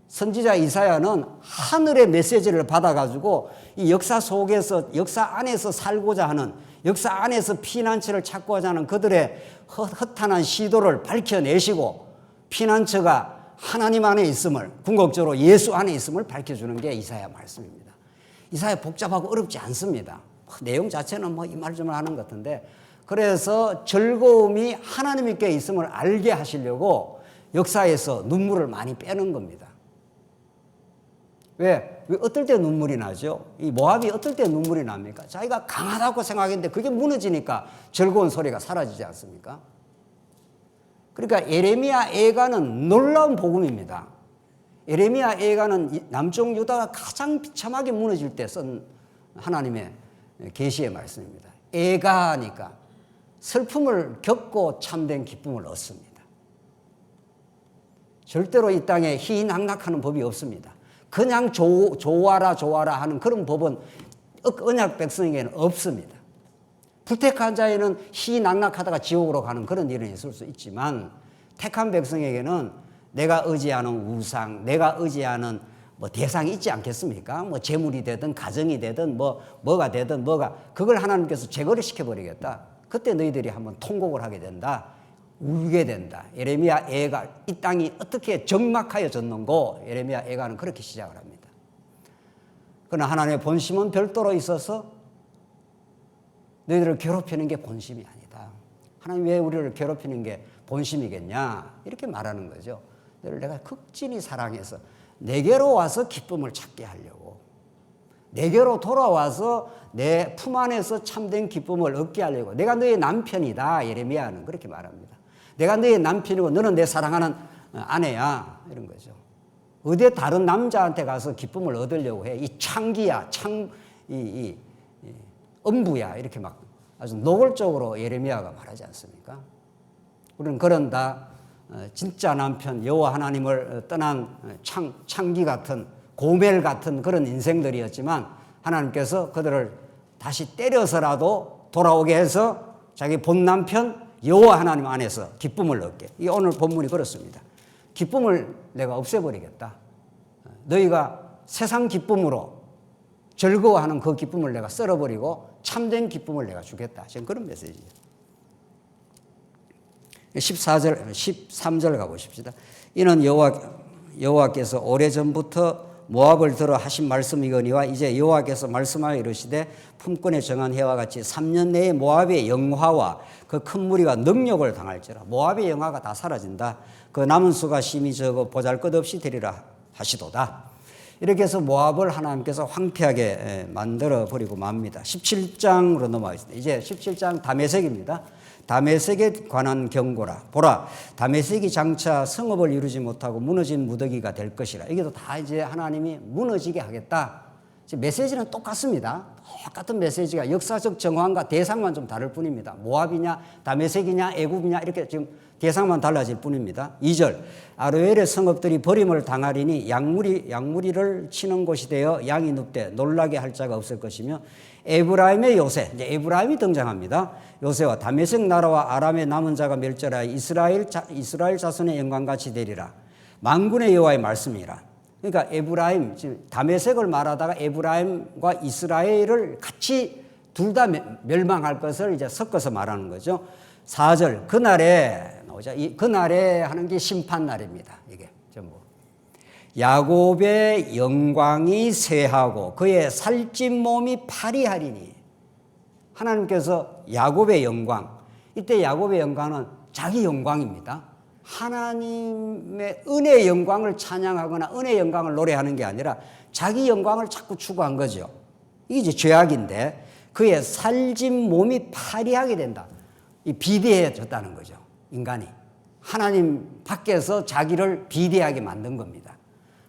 선지자 이사야는 하늘의 메시지를 받아가지고 이 역사 속에서 역사 안에서 살고자 하는 역사 안에서 피난처를 찾고자 하는 그들의 허탄한 시도를 밝혀내시고 피난처가 하나님 안에 있음을 궁극적으로 예수 안에 있음을 밝혀주는 게 이사야 말씀입니다. 이사야 복잡하고 어렵지 않습니다. 내용 자체는 이 말 좀 하는 것 같은데 그래서 즐거움이 하나님께 있음을 알게 하시려고 역사에서 눈물을 많이 빼는 겁니다. 왜 어떨 때 눈물이 나죠? 이 모압이 어떨 때 눈물이 납니까? 자기가 강하다고 생각했는데 그게 무너지니까 즐거운 소리가 사라지지 않습니까? 그러니까 예레미야 애가는 놀라운 복음입니다. 예레미야 애가는 남쪽 유다가 가장 비참하게 무너질 때 쓴 하나님의 계시의 말씀입니다. 애가니까 슬픔을 겪고 참된 기쁨을 얻습니다. 절대로 이 땅에 희낙락하는 법이 없습니다. 그냥 좋아라 하는 그런 법은 언약 백성에게는 없습니다. 불택한 자에는 희낙락하다가 지옥으로 가는 그런 일은 있을 수 있지만 택한 백성에게는 내가 의지하는 우상, 내가 의지하는 대상이 있지 않겠습니까? 재물이 되든 가정이 되든 뭐가 되든 그걸 하나님께서 제거를 시켜버리겠다. 그때 너희들이 한번 통곡을 하게 된다. 울게 된다. 예레미야 애가 이 땅이 어떻게 적막하여졌는고 예레미야 애가는 그렇게 시작을 합니다. 그러나 하나님의 본심은 별도로 있어서 너희들을 괴롭히는 게 본심이 아니다. 하나님 왜 우리를 괴롭히는 게 본심이겠냐 이렇게 말하는 거죠. 너를 내가 극진히 사랑해서 내게로 와서 기쁨을 찾게 하려고 내게로 돌아와서 내 품 안에서 참된 기쁨을 얻게 하려고 내가 너의 남편이다. 예레미야는 그렇게 말합니다. 내가 너의 남편이고 너는 내 사랑하는 아내야 이런 거죠. 어디 다른 남자한테 가서 기쁨을 얻으려고 해. 이 창기야 이 음부야 이렇게 막 아주 노골적으로 예레미야가 말하지 않습니까? 우리는 그런다 진짜 남편 여호와 하나님을 떠난 창기 같은 고멜 같은 그런 인생들이었지만 하나님께서 그들을 다시 때려서라도 돌아오게 해서 자기 본 남편 여호와 하나님 안에서 기쁨을 얻게. 이 오늘 본문이 그렇습니다. 기쁨을 내가 없애버리겠다. 너희가 세상 기쁨으로 즐거워하는 그 기쁨을 내가 썰어버리고 참된 기쁨을 내가 주겠다. 지금 그런 메시지예요. 13절 가보십시다. 이는 여호와께서 오래전부터 모압을 들어 하신 말씀이거니와 이제 여호와께서 말씀하여 이르시되 품권에 정한 해와 같이 3년 내에 모압의 영화와 그 큰 무리가 능력을 당할지라. 모압의 영화가 다 사라진다. 그 남은 수가 심히 적어 보잘것없이 되리라 하시도다. 이렇게 해서 모압을 하나님께서 황폐하게 만들어 버리고 맙니다. 17장으로 넘어가겠습니다. 이제 17장 다메섹입니다. 다메섹에 관한 경고라. 보라, 다메섹이 장차 성읍을 이루지 못하고 무너진 무더기가 될 것이라. 이게 다 이제 하나님이 무너지게 하겠다. 메시지는 똑같습니다. 똑같은 메시지가 역사적 정황과 대상만 좀 다를 뿐입니다. 모압이냐, 다메섹이냐, 애굽이냐 이렇게 지금 대상만 달라질 뿐입니다. 2절, 아로엘의 성읍들이 버림을 당하리니 양무리를 치는 곳이 되어 양이 눕되 놀라게 할 자가 없을 것이며 에브라임의 요새, 이제 에브라임이 등장합니다. 요새와 다메섹 나라와 아람의 남은 자가 멸절하여 이스라엘 자손의 영광같이 되리라. 만군의 여호와의 말씀이라. 그러니까 에브라임, 지금 다메섹을 말하다가 에브라임과 이스라엘을 같이 둘 다 멸망할 것을 이제 섞어서 말하는 거죠. 4절, 그날에 나오자. 그날에 하는 게 심판날입니다. 이게 전부. 야곱의 영광이 쇠하고 그의 살찐 몸이 파리하리니. 하나님께서 야곱의 영광, 이때 야곱의 영광은 자기 영광입니다. 하나님의 은혜의 영광을 찬양하거나 은혜의 영광을 노래하는 게 아니라 자기 영광을 자꾸 추구한 거죠. 이게 이제 죄악인데 그의 살찐 몸이 파리하게 된다. 이 비대해졌다는 거죠. 인간이. 하나님 밖에서 자기를 비대하게 만든 겁니다.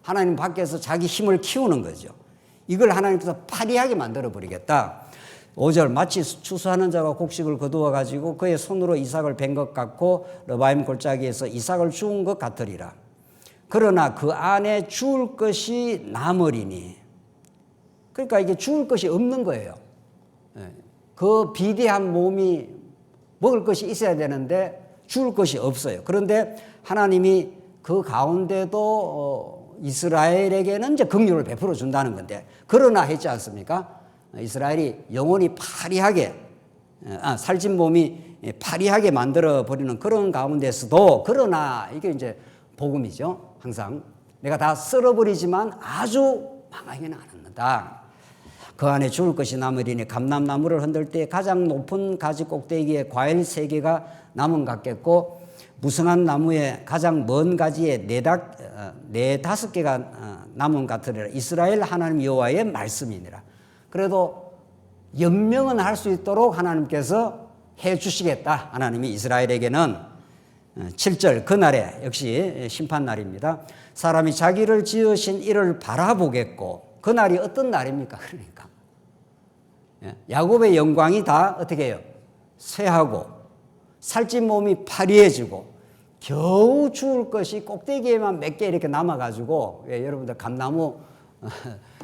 하나님 밖에서 자기 힘을 키우는 거죠. 이걸 하나님께서 파리하게 만들어버리겠다. 5절, 마치 추수하는 자가 곡식을 거두어 가지고 그의 손으로 이삭을 벤 것 같고 르바임 골짜기에서 이삭을 주운 것 같으리라. 그러나 그 안에 주울 것이 남으리니. 그러니까 이게 주울 것이 없는 거예요. 그 비대한 몸이 먹을 것이 있어야 되는데 줄 것이 없어요. 그런데 하나님이 그 가운데도 이스라엘에게는 이제 긍휼을 베풀어 준다는 건데, 그러나 했지 않습니까? 이스라엘이 영혼이 파리하게, 살찐 몸이 파리하게 만들어 버리는 그런 가운데서도, 그러나 이게 이제 복음이죠. 항상 내가 다 썰어버리지만 아주 망하게는 않는다. 그 안에 죽을 것이 남으리니 감람나무를 흔들 때 가장 높은 가지 꼭대기에 과일 3개가 남은 같겠고, 무성한 나무에 가장 먼 가지에 4-5개가 남은 같으리라. 이스라엘 하나님 여호와의 말씀이니라. 그래도 연명은 할 수 있도록 하나님께서 해 주시겠다. 하나님이 이스라엘에게는. 7절, 그날에 역시 심판날입니다. 사람이 자기를 지으신 이를 바라보겠고. 그날이 어떤 날입니까? 그러니까 야곱의 영광이 다 어떻게 해요? 쇠하고 살찐 몸이 파리해지고 겨우 죽을 것이 꼭대기에만 몇 개 이렇게 남아가지고, 여러분들 감나무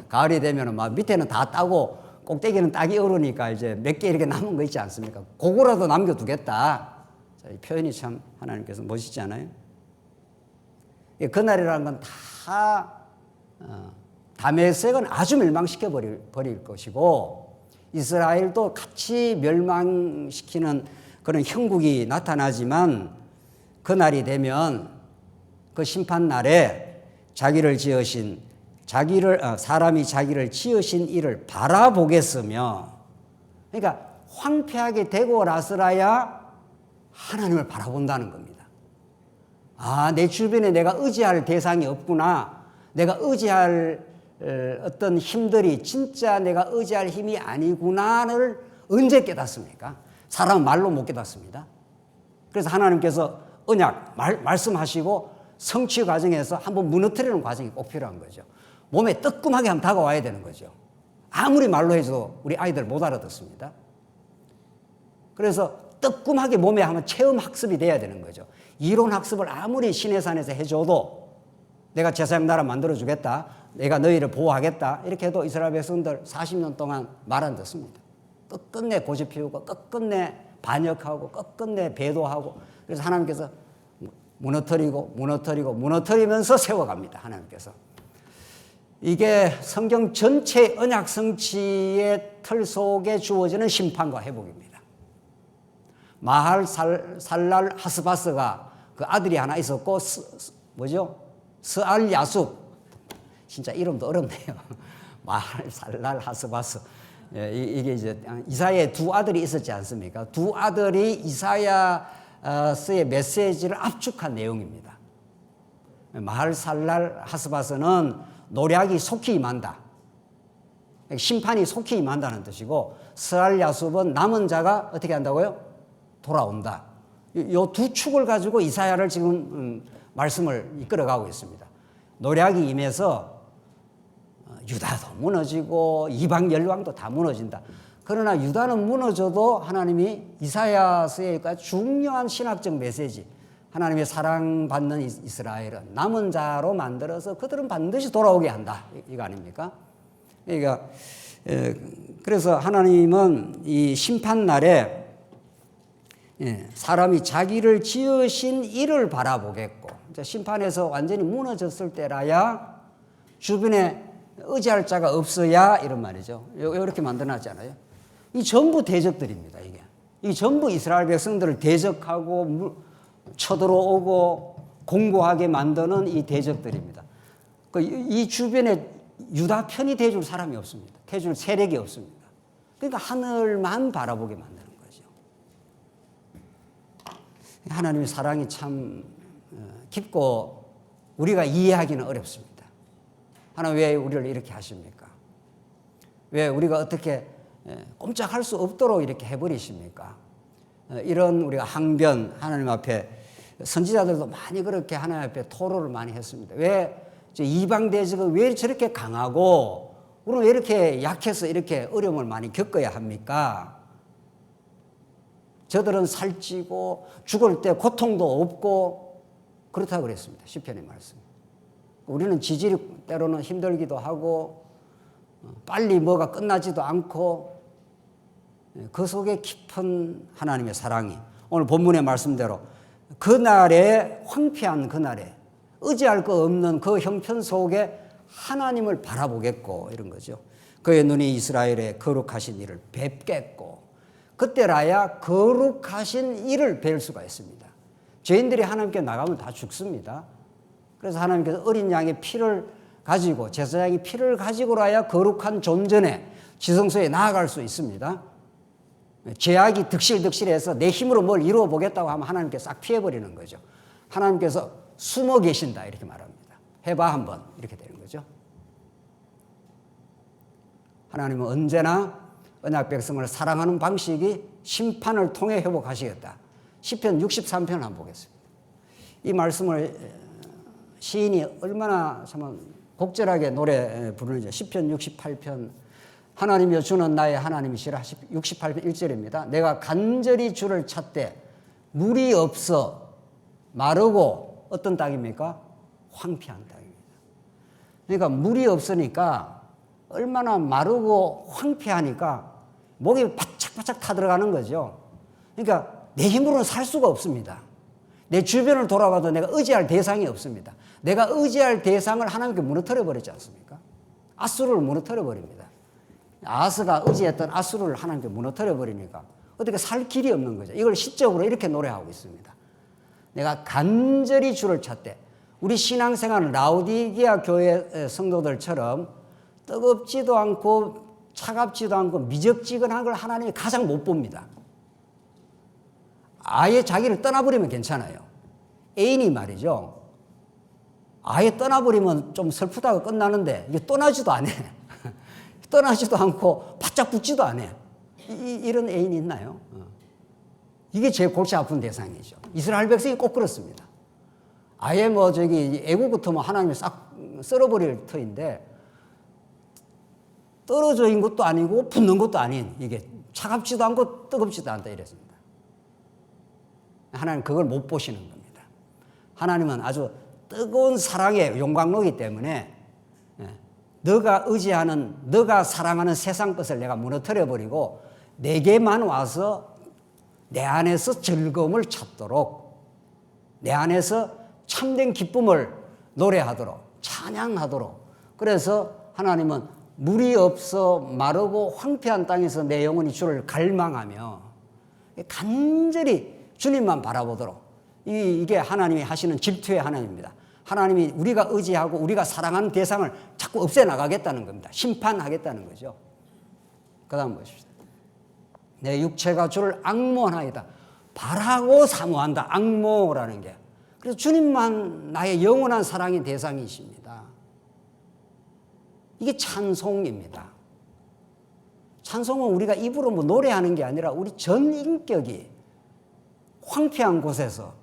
가을이 되면 막 밑에는 다 따고 꼭대기는 따기 어려우니까 이제 몇 개 이렇게 남은 거 있지 않습니까? 그거라도 남겨두겠다. 자, 이 표현이 참 하나님께서 멋있지 않아요? 그날이라는 건 다 다메섹은 아주 멸망시켜 버릴 것이고, 이스라엘도 같이 멸망시키는 그런 형국이 나타나지만, 그날이 되면 그 심판날에 사람이 자기를 지으신 이를 바라보겠으며, 그러니까 황폐하게 되고 나서라야 하나님을 바라본다는 겁니다. 내 주변에 내가 의지할 대상이 없구나. 내가 의지할 어떤 힘들이 진짜 내가 의지할 힘이 아니구나를 언제 깨닫습니까? 사람은 말로 못 깨닫습니다. 그래서 하나님께서 언약 말씀하시고 성취 과정에서 한번 무너뜨리는 과정이 꼭 필요한 거죠. 몸에 뜨끔하게 한번 다가와야 되는 거죠. 아무리 말로 해도 우리 아이들 못 알아듣습니다. 그래서 뜨끔하게 몸에 한번 체험 학습이 돼야 되는 거죠. 이론 학습을 아무리 시내산에서 해줘도 내가 제사장 나라 만들어주겠다, 내가 너희를 보호하겠다 이렇게 해도 이스라엘 백성들 40년 동안 말 안 듣습니다. 끝끝내 고집 피우고 끝끝내 반역하고 끝끝내 배도하고, 그래서 하나님께서 무너뜨리면서 세워갑니다. 하나님께서. 이게 성경 전체 언약 성취의 틀 속에 주어지는 심판과 회복입니다. 마할 살랄 하스바스가 그 아들이 하나 있었고, 스알 야숲, 진짜 이름도 어렵네요. 마할 살랄 하스바스. 이게 이제 이사야의 2 아들이 있었지 않습니까? 2 아들이 이사야서의 메시지를 압축한 내용입니다. 마할 살랄 하스바스는 노략이 속히 임한다, 심판이 속히 임한다는 뜻이고, 스알 야숲은 남은 자가 어떻게 한다고요? 돌아온다. 이 2 축을 가지고 이사야를 지금 말씀을 이끌어가고 있습니다. 노략이 임해서 유다도 무너지고 이방 열왕도 다 무너진다. 그러나 유다는 무너져도 하나님이 이사야서의 중요한 신학적 메시지, 하나님의 사랑받는 이스라엘은 남은 자로 만들어서 그들은 반드시 돌아오게 한다, 이거 아닙니까? 그러니까 그래서 하나님은 이 심판날에 사람이 자기를 지으신 이를 바라보겠고, 심판에서 완전히 무너졌을 때라야 주변에 의지할 자가 없어야, 이런 말이죠. 이렇게 만들어놨잖아요. 이 전부 대적들입니다. 이게 전부 이스라엘 백성들을 대적하고 쳐들어오고 공고하게 만드는 이 대적들입니다. 이 주변에 유다 편이 돼줄 사람이 없습니다. 돼줄 세력이 없습니다. 그러니까 하늘만 바라보게 만드는 거죠. 하나님의 사랑이 참 깊고 우리가 이해하기는 어렵습니다. 하나님 왜 우리를 이렇게 하십니까? 왜 우리가 어떻게 꼼짝할 수 없도록 이렇게 해버리십니까? 이런 우리가 항변, 하나님 앞에 선지자들도 많이 그렇게 하나님 앞에 토로를 많이 했습니다. 왜 이방 대적은 왜 저렇게 강하고 우리는 왜 이렇게 약해서 이렇게 어려움을 많이 겪어야 합니까? 저들은 살찌고 죽을 때 고통도 없고 그렇다고 그랬습니다. 시편의 말씀. 우리는 지질이 때로는 힘들기도 하고 빨리 뭐가 끝나지도 않고 그 속에 깊은 하나님의 사랑이 오늘 본문의 말씀대로 그날에 황폐한 그날에 의지할 거 없는 그 형편 속에 하나님을 바라보겠고 이런 거죠. 그의 눈이 이스라엘의 거룩하신 이를 뵙겠고 그때라야 거룩하신 이를 뵐 수가 있습니다. 죄인들이 하나님께 나가면 다 죽습니다. 그래서 하나님께서 어린 양의 피를 가지고 제사장의 피를 가지고라야 거룩한 존전에 지성소에 나아갈 수 있습니다. 죄악이 득실득실해서 내 힘으로 뭘 이루어 보겠다고 하면 하나님께 싹 피해버리는 거죠. 하나님께서 숨어 계신다 이렇게 말합니다. 해봐 한번 이렇게 되는 거죠. 하나님은 언제나 언약 백성을 사랑하는 방식이 심판을 통해 회복하시겠다. 시편 63편 한번 보겠습니다. 이 말씀을 시인이 얼마나 참 곡절하게 노래 부르는지 시편 68편 하나님이여 주는 나의 하나님이시라 68편 1절입니다. 내가 간절히 주를 찾되 물이 없어 마르고 어떤 땅입니까? 황폐한 땅입니다. 그러니까 물이 없으니까 얼마나 마르고 황폐하니까 목이 바짝바짝 타들어가는 거죠. 그러니까 내 힘으로는 살 수가 없습니다. 내 주변을 돌아봐도 내가 의지할 대상이 없습니다. 내가 의지할 대상을 하나님께 무너뜨려 버리지 않습니까? 아수르를 무너뜨려 버립니다. 아스가 의지했던 아수르를 하나님께 무너뜨려 버리니까 어떻게 살 길이 없는 거죠. 이걸 시적으로 이렇게 노래하고 있습니다. 내가 간절히 주를 찾되 우리 신앙생활은 라오디게아 교회 성도들처럼 뜨겁지도 않고 차갑지도 않고 미적지근한 걸 하나님이 가장 못 봅니다. 아예 자기를 떠나버리면 괜찮아요. 애인이 말이죠. 아예 떠나버리면 좀 슬프다고 끝나는데 이게 떠나지도 않아. 떠나지도 않고 바짝 붙지도 않아. 이런 애인이 있나요? 이게 제일 골치 아픈 대상이죠. 이스라엘 백성이 꼭 그렇습니다. 아예 애국부터 하나님이 싹 썰어버릴 터인데 떨어져 있는 것도 아니고 붙는 것도 아닌 이게 차갑지도 않고 뜨겁지도 않다 이랬습니다. 하나님 그걸 못 보시는 겁니다. 하나님은 아주 뜨거운 사랑의 용광로이기 때문에 너가 의지하는 너가 사랑하는 세상 것을 내가 무너뜨려 버리고 내게만 와서 내 안에서 즐거움을 찾도록 내 안에서 참된 기쁨을 노래하도록 찬양하도록 그래서 하나님은 물이 없어 마르고 황폐한 땅에서 내 영혼이 주를 갈망하며 간절히 주님만 바라보도록 이게 하나님이 하시는 질투의 하나님입니다. 하나님이 우리가 의지하고 우리가 사랑하는 대상을 자꾸 없애나가겠다는 겁니다. 심판하겠다는 거죠. 그 다음 보십시오. 내 육체가 주를 앙모하나이다. 바라고 사모한다. 앙모라는 게. 그래서 주님만 나의 영원한 사랑의 대상이십니다. 이게 찬송입니다. 찬송은 우리가 입으로 노래하는 게 아니라 우리 전 인격이 황폐한 곳에서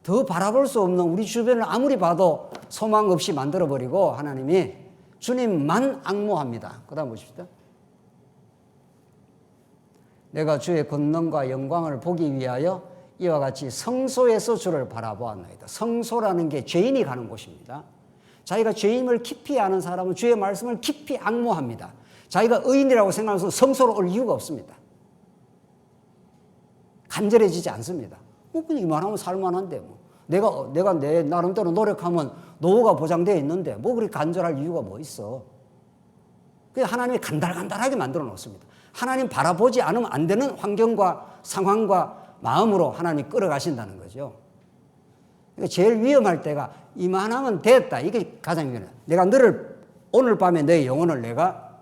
더 바라볼 수 없는 우리 주변을 아무리 봐도 소망 없이 만들어버리고 하나님이 주님만 앙모합니다. 그 다음 보십시오. 내가 주의 권능과 영광을 보기 위하여 이와 같이 성소에서 주를 바라보았나이다. 성소라는 게 죄인이 가는 곳입니다. 자기가 죄인을 깊이 아는 사람은 주의 말씀을 깊이 앙모합니다. 자기가 의인이라고 생각해서 성소로 올 이유가 없습니다. 간절해지지 않습니다. 그냥 이만하면 살만한데 내가 내 나름대로 노력하면 노후가 보장되어 있는데 그렇게 간절할 이유가 뭐 있어. 그냥 하나님이 간달간달하게 만들어 놓습니다. 하나님 바라보지 않으면 안 되는 환경과 상황과 마음으로 하나님이 끌어가신다는 거죠. 그러니까 제일 위험할 때가 이만하면 됐다. 이게 가장 위험해요. 내가 너를 오늘 밤에 너의 영혼을 내가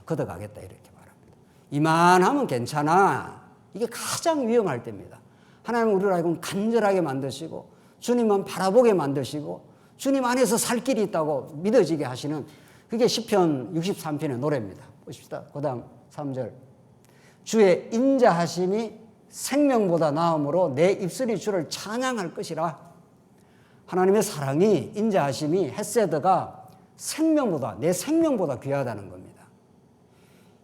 걷어가겠다 이렇게 말합니다. 이만하면 괜찮아. 이게 가장 위험할 때입니다. 하나님은 우리를 하여금 간절하게 만드시고 주님만 바라보게 만드시고 주님 안에서 살 길이 있다고 믿어지게 하시는 그게 시편 63편의 노래입니다. 보십시다. 그 다음 3절 주의 인자하심이 생명보다 나음으로 내 입술이 주를 찬양할 것이라. 하나님의 사랑이 인자하심이 헤세드가 생명보다 내 생명보다 귀하다는 겁니다.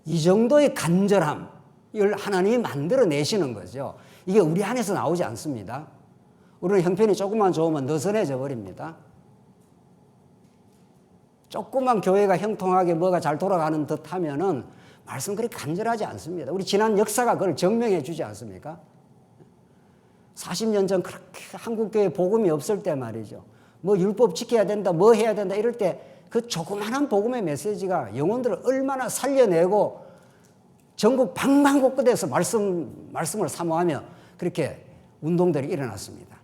이 정도의 간절함 이걸 하나님이 만들어내시는 거죠. 이게 우리 안에서 나오지 않습니다. 우리는 형편이 조금만 좋으면 느슨해져 버립니다. 조금만 교회가 형통하게 뭐가 잘 돌아가는 듯 하면은 말씀 그렇게 간절하지 않습니다. 우리 지난 역사가 그걸 증명해 주지 않습니까? 40년 전 그렇게 한국교회 복음이 없을 때 말이죠. 뭐 율법 지켜야 된다, 뭐 해야 된다 이럴 때 그 조그마한 복음의 메시지가 영혼들을 얼마나 살려내고 전국 방방곡곡에서 말씀을 사모하며 그렇게 운동들이 일어났습니다.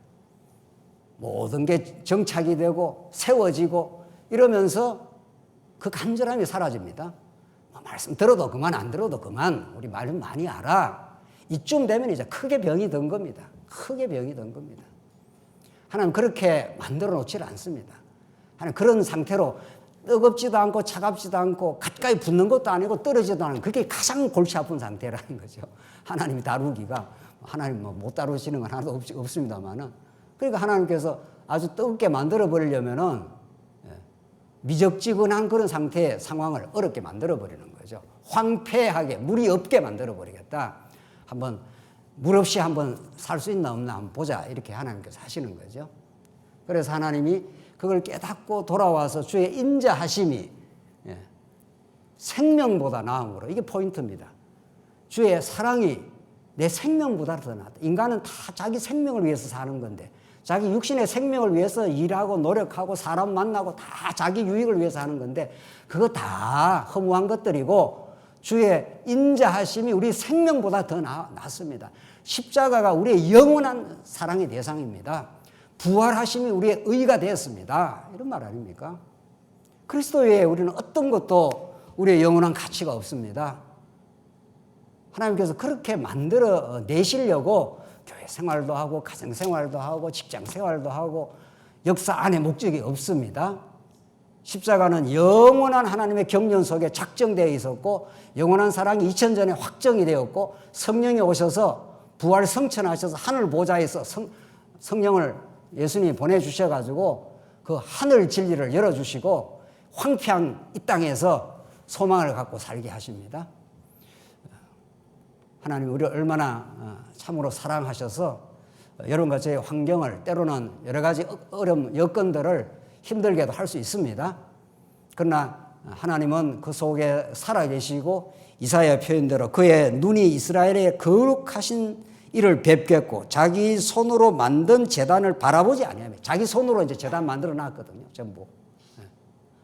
모든 게 정착이 되고 세워지고 이러면서 그 간절함이 사라집니다. 말씀 들어도 그만 안 들어도 그만 우리 말은 많이 알아. 이쯤 되면 이제 크게 병이 든 겁니다. 크게 병이 든 겁니다. 하나님 그렇게 만들어 놓지 않습니다. 하나님 그런 상태로 뜨겁지도 않고 차갑지도 않고 가까이 붙는 것도 아니고 떨어지도 않은 그게 가장 골치 아픈 상태라는 거죠. 하나님이 다루기가 하나님 못 다루시는 건 하나도 없습니다만은 그러니까 하나님께서 아주 뜨겁게 만들어 버리려면은 미적지근한 그런 상태의 상황을 어렵게 만들어 버리는 거죠. 황폐하게 물이 없게 만들어 버리겠다. 한번 물 없이 한번 살 수 있나 없나 한번 보자 이렇게 하나님께서 하시는 거죠. 그래서 하나님이 그걸 깨닫고 돌아와서 주의 인자하심이 생명보다 나음으로 이게 포인트입니다. 주의 사랑이 내 생명보다 더 낫다. 인간은 다 자기 생명을 위해서 사는 건데 자기 육신의 생명을 위해서 일하고 노력하고 사람 만나고 다 자기 유익을 위해서 하는 건데 그거 다 허무한 것들이고 주의 인자하심이 우리 생명보다 더 낫습니다. 십자가가 우리의 영원한 사랑의 대상입니다. 부활하심이 우리의 의가 되었습니다. 이런 말 아닙니까? 그리스도 외에 우리는 어떤 것도 우리의 영원한 가치가 없습니다. 하나님께서 그렇게 만들어 내시려고 교회 생활도 하고 가정 생활도 하고 직장 생활도 하고 역사 안에 목적이 없습니다. 십자가는 영원한 하나님의 경륜 속에 작정되어 있었고 영원한 사랑이 2000전에 확정이 되었고 성령이 오셔서 부활 성천하셔서 하늘 보좌에서 성령을 예수님이 보내주셔가지고 그 하늘 진리를 열어주시고 황폐한 이 땅에서 소망을 갖고 살게 하십니다. 하나님 우리를 얼마나 참으로 사랑하셔서 여러분과 저의 환경을 때로는 여러 가지 어려움 여건들을 힘들게도 할 수 있습니다. 그러나 하나님은 그 속에 살아계시고 이사야 표현대로 그의 눈이 이스라엘의 거룩하신 이를 뵙겠고 자기 손으로 만든 제단을 바라보지 아니하며 자기 손으로 이제 제단 만들어 놨거든요. 전부.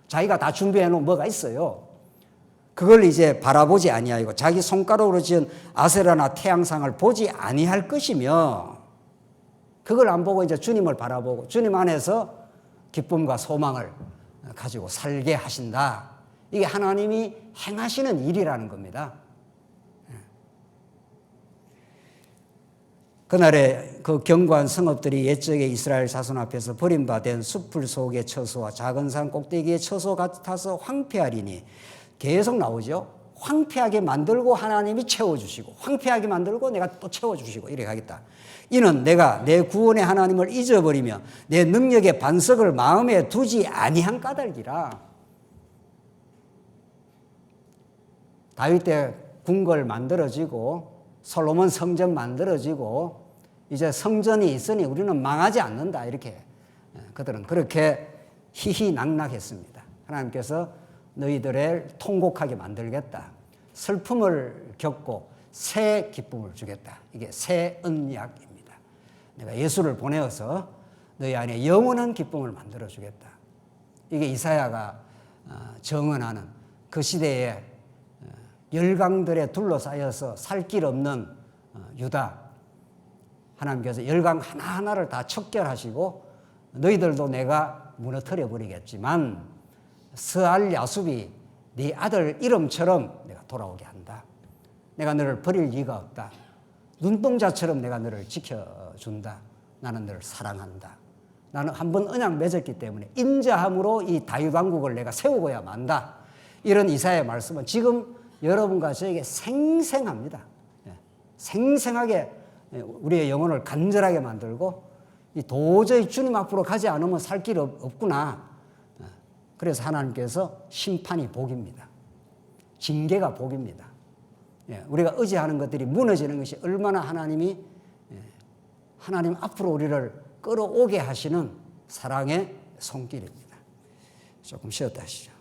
자기가 다 준비해 놓은 뭐가 있어요. 그걸 이제 바라보지 아니하고 자기 손가락으로 지은 아세라나 태양상을 보지 아니할 것이며 그걸 안 보고 이제 주님을 바라보고 주님 안에서 기쁨과 소망을 가지고 살게 하신다. 이게 하나님이 행하시는 일이라는 겁니다. 그날에 그 견고한 성읍들이 옛적의 이스라엘 자손 앞에서 버림받은 숲풀 속의 처소와 작은 산 꼭대기의 처소 같아서 황폐하리니 계속 나오죠. 황폐하게 만들고 하나님이 채워주시고 황폐하게 만들고 내가 또 채워주시고 이렇게 하겠다. 이는 내가 내 구원의 하나님을 잊어버리며 내 능력의 반석을 마음에 두지 아니한 까닭이라. 다윗 때 궁궐 만들어지고 솔로몬 성전 만들어지고 이제 성전이 있으니 우리는 망하지 않는다 이렇게 그들은 그렇게 희희낙낙했습니다. 하나님께서 너희들을 통곡하게 만들겠다. 슬픔을 겪고 새 기쁨을 주겠다. 이게 새 언약입니다. 내가 예수를 보내어서 너희 안에 영원한 기쁨을 만들어 주겠다. 이게 이사야가 정언하는 그 시대에 열강들에 둘러싸여서 살 길 없는 유다. 하나님께서 열강 하나하나를 다 척결하시고 너희들도 내가 무너뜨려 버리겠지만 스알 야숲이 네 아들 이름처럼 내가 돌아오게 한다. 내가 너를 버릴 리가 없다. 눈동자처럼 내가 너를 지켜준다. 나는 너를 사랑한다. 나는 한번 언약 맺었기 때문에 인자함으로 이 다윗 왕국을 내가 세우고야 만다. 이런 이사야의 말씀은 지금 여러분과 저에게 생생합니다. 생생하게 우리의 영혼을 간절하게 만들고 도저히 주님 앞으로 가지 않으면 살 길 없구나. 그래서 하나님께서 심판이 복입니다. 징계가 복입니다. 우리가 의지하는 것들이 무너지는 것이 얼마나 하나님이 하나님 앞으로 우리를 끌어오게 하시는 사랑의 손길입니다. 조금 쉬었다 하시죠.